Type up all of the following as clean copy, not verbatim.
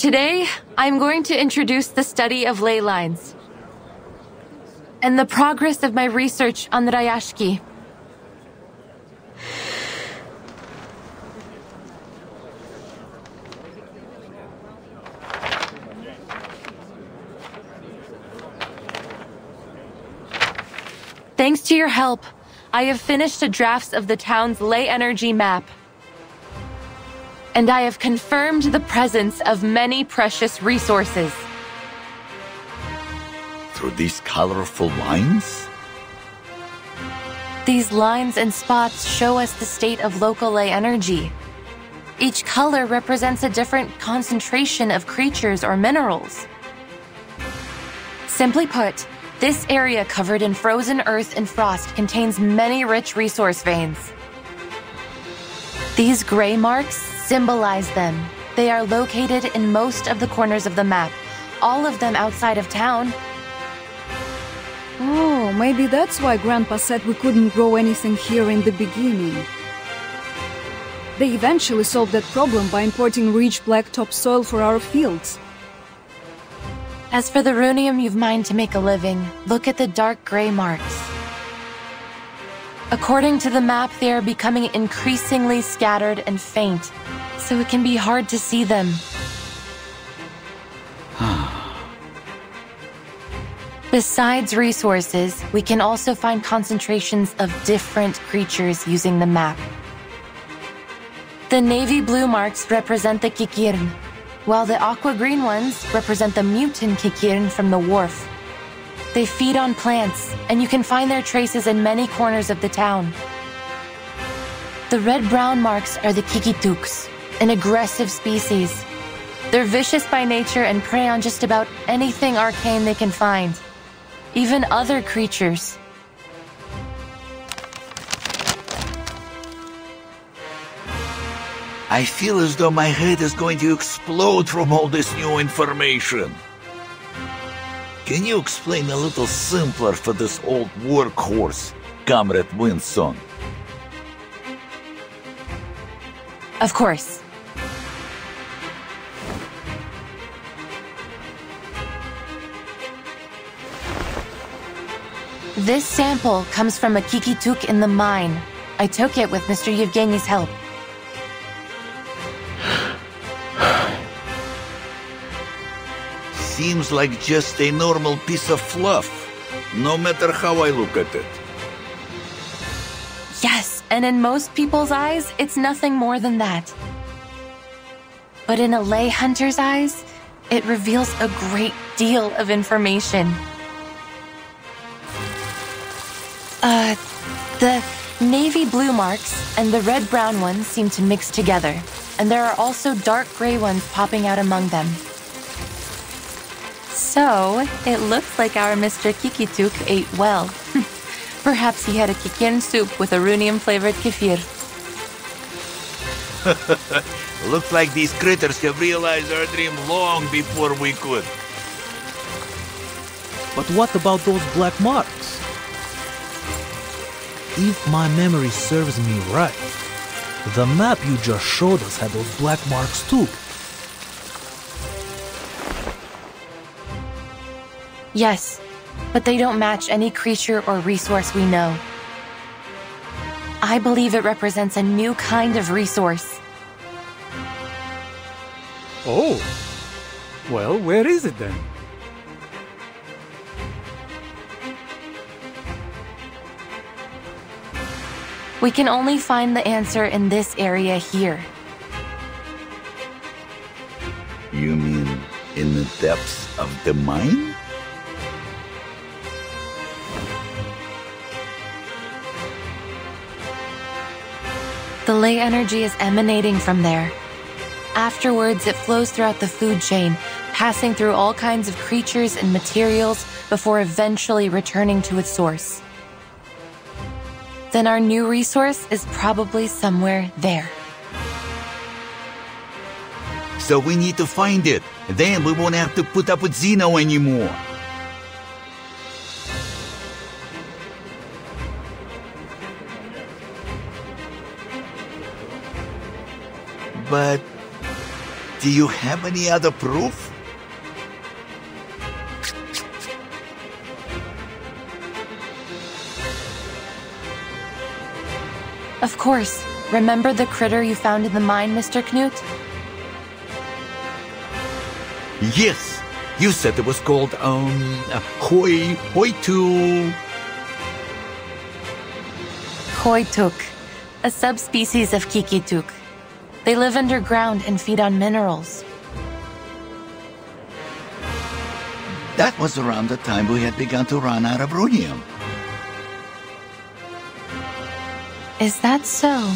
Today, I'm going to introduce the study of ley lines and the progress of my research on the Rayashki. Thanks to your help, I have finished a draft of the town's ley energy map. And I have confirmed the presence of many precious resources. Through these colorful lines? These lines and spots show us the state of local ley energy. Each color represents a different concentration of creatures or minerals. Simply put, this area covered in frozen earth and frost contains many rich resource veins. These gray marks symbolize them. They are located in most of the corners of the map, all of them outside of town. Oh, maybe that's why Grandpa said we couldn't grow anything here in the beginning. They eventually solved that problem by importing rich black topsoil for our fields. As for the runium you've mined to make a living, look at the dark gray marks. According to the map, they are becoming increasingly scattered and faint, so it can be hard to see them. Besides resources, we can also find concentrations of different creatures using the map. The navy blue marks represent the kikirn, while the aqua-green ones represent the mutant kikirn from the wharf. They feed on plants, and you can find their traces in many corners of the town. The red-brown marks are the kikituks, an aggressive species. They're vicious by nature and prey on just about anything arcane they can find, even other creatures. I feel as though my head is going to explode from all this new information. Can you explain a little simpler for this old workhorse, Comrade Winston? Of course. This sample comes from a kikituk in the mine. I took it with Mr. Yevgeny's help. Seems like just a normal piece of fluff, no matter how I look at it. Yes, and in most people's eyes, it's nothing more than that. But in a ley hunter's eyes, it reveals a great deal of information. The navy blue marks and the red-brown ones seem to mix together, and there are also dark gray ones popping out among them. So, it looks like our Mr. Kikituk ate well. Perhaps he had a kikirn soup with a runium-flavored kefir. Looks like these critters have realized our dream long before we could. But what about those black marks? If my memory serves me right, the map you just showed us had those black marks too. Yes, but they don't match any creature or resource we know. I believe it represents a new kind of resource. Oh, well, where is it then? We can only find the answer in this area here. You mean in the depths of the mine? The ley energy is emanating from there. Afterwards, it flows throughout the food chain, passing through all kinds of creatures and materials before eventually returning to its source. Then our new resource is probably somewhere there. So we need to find it. Then we won't have to put up with Zeno anymore. But Do you have any other proof? Of course. Remember the critter you found in the mine, Mr. Knut? Yes. You said it was called, Hoitu... Hoituk, a subspecies of Kikituk. They live underground and feed on minerals. That was around the time we had begun to run out of rhodium. Is that so?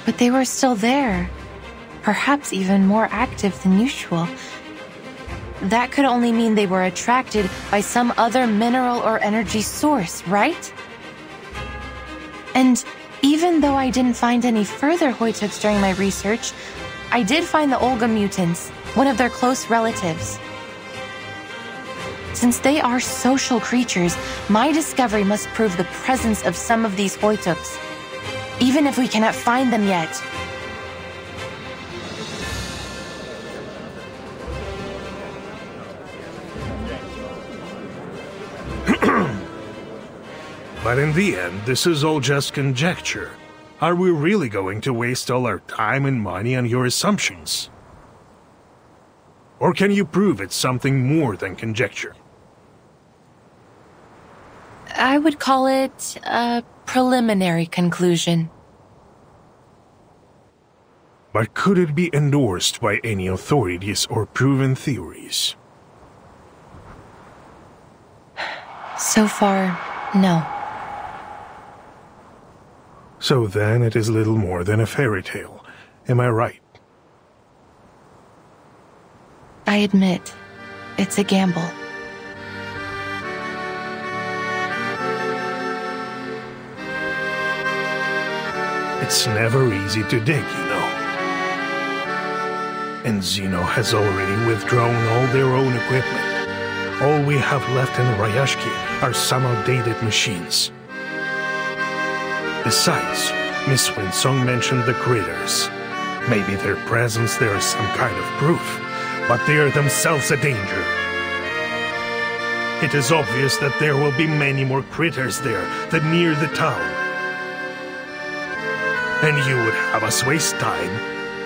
But they were still there. Perhaps even more active than usual. That could only mean they were attracted by some other mineral or energy source, right? And even though I didn't find any further Hoituks during my research, I did find the Olga mutants, one of their close relatives. Since they are social creatures, my discovery must prove the presence of some of these Hoituks, even if we cannot find them yet. But in the end, this is all just conjecture. Are we really going to waste all our time and money on your assumptions? Or can you prove it's something more than conjecture? I would call it a preliminary conclusion. But could it be endorsed by any authorities or proven theories? So far, no. So then it is little more than a fairy tale. Am I right? I admit, it's a gamble. It's never easy to dig, you know. And Zeno has already withdrawn all their own equipment. All we have left in Rayashki are some outdated machines. Besides, Miss Winsong mentioned the critters. Maybe their presence there is some kind of proof, but they are themselves a danger. It is obvious that there will be many more critters there than near the town. And you would have us waste time,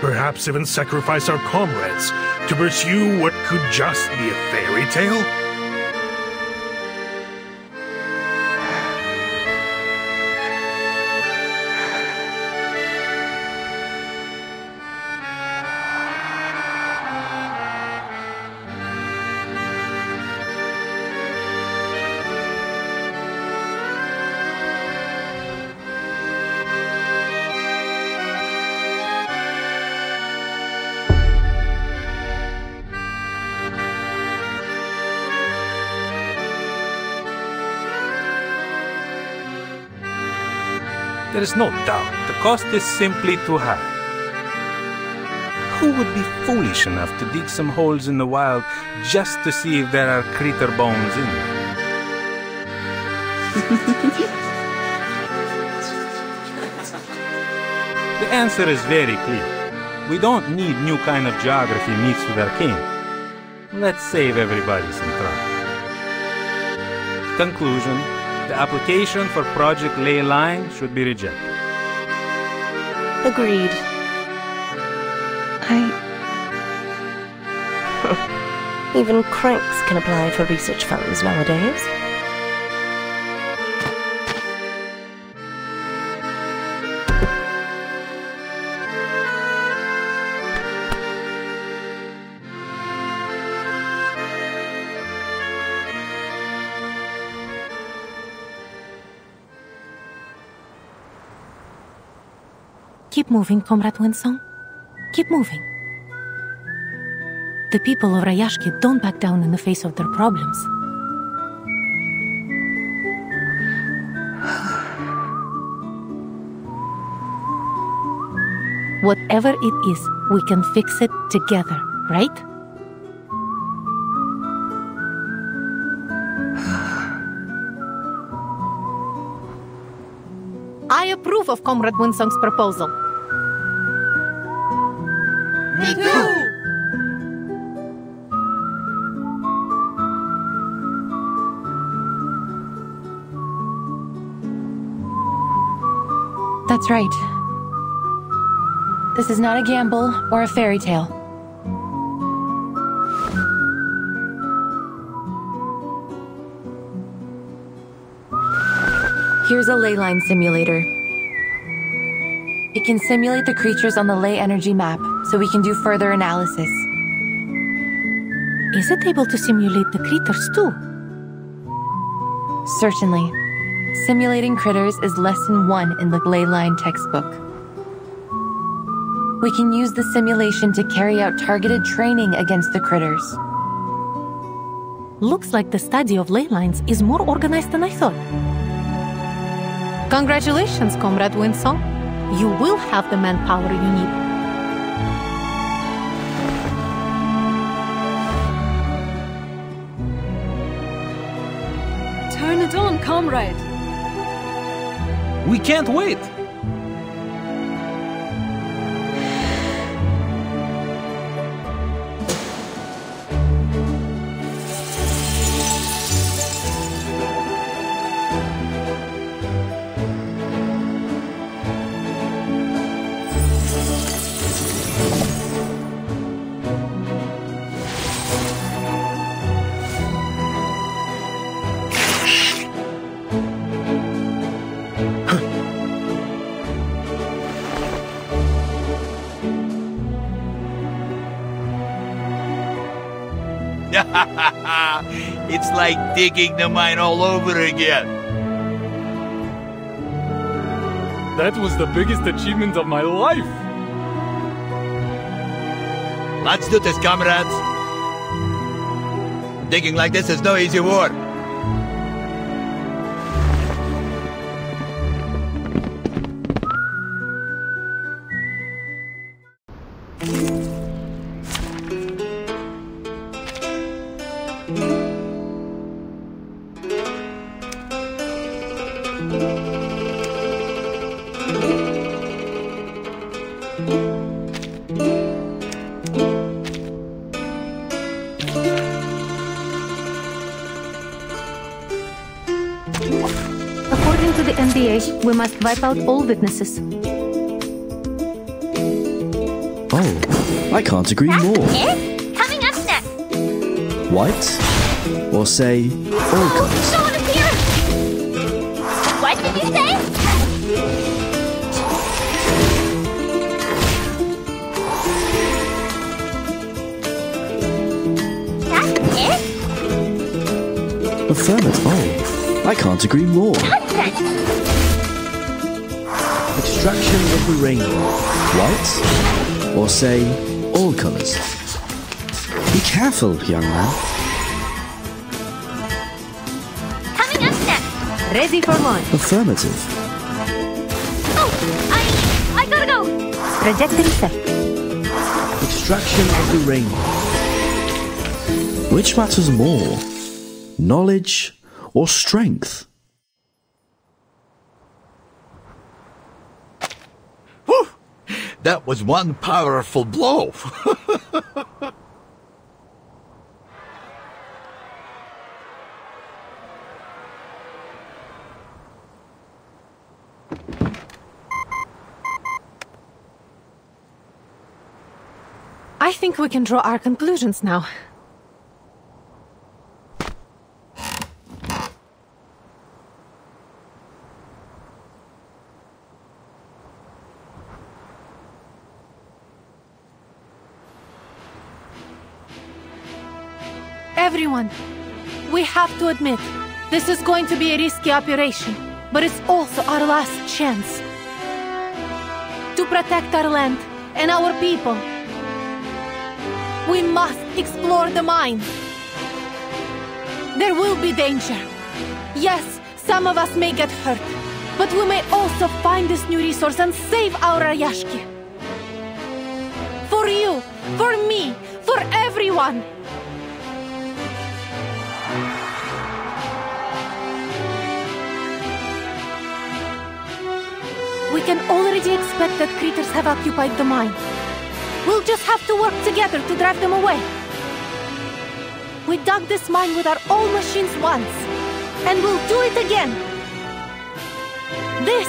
perhaps even sacrifice our comrades, to pursue what could just be a fairy tale? There is no doubt the cost is simply too high. Who would be foolish enough to dig some holes in the wild just to see if there are critter bones in them? The answer is very clear. We don't need new kind of geography mixed with arcane. Let's save everybody some trouble. Conclusion. The application for Project Ley Line should be rejected. Agreed. Even cranks can apply for research funds nowadays. Keep moving, Comrade Winsong. Keep moving. The people of Rayashki don't back down in the face of their problems. Whatever it is, we can fix it together, right? I approve of Comrade Winsong's proposal. Me too! That's right. This is not a gamble or a fairy tale. Here's a ley line simulator. It can simulate the creatures on the ley energy map, so we can do further analysis. Is it able to simulate the critters too? Certainly. Simulating critters is lesson 1 in the ley line textbook. We can use the simulation to carry out targeted training against the critters. Looks like the study of ley lines is more organized than I thought. Congratulations, Comrade Winsong. You will have the manpower you need. Turn it on, comrade! We can't wait! It's like digging the mine all over again. That was the biggest achievement of my life! Let's do this, comrades. Digging like this is no easy work. According to the NDA, we must wipe out all witnesses. Oh, I can't agree more. Coming up next. White? Or say, all colors? Someone is here! What did you say? That's it? Affirmative. Oh, I can't agree more. Nonsense! Extraction of the rainbow. White? Or say, all colors? Be careful, young man. Coming up next. Ready for launch. Affirmative. Oh, I gotta go. Trajectory set. Extraction of the rainbow. Which matters more? Knowledge or strength? Whew! That was one powerful blow. I think we can draw our conclusions now. Everyone, we have to admit, this is going to be a risky operation, but it's also our last chance to protect our land and our people. We must explore the mine. There will be danger. Yes, some of us may get hurt, but we may also find this new resource and save our Rayashki. For you, for me, for everyone. We can already expect that critters have occupied the mine. We'll just have to work together to drive them away. We dug this mine with our own machines once, and we'll do it again. This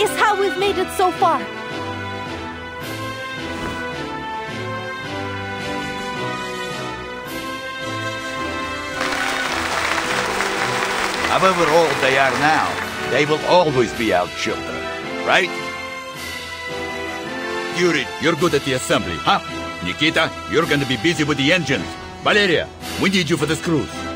is how we've made it so far. However old they are now, they will always be our children, right? Yuri, you're good at the assembly, huh? Nikita, you're gonna be busy with the engines. Valeria, we need you for this cruise.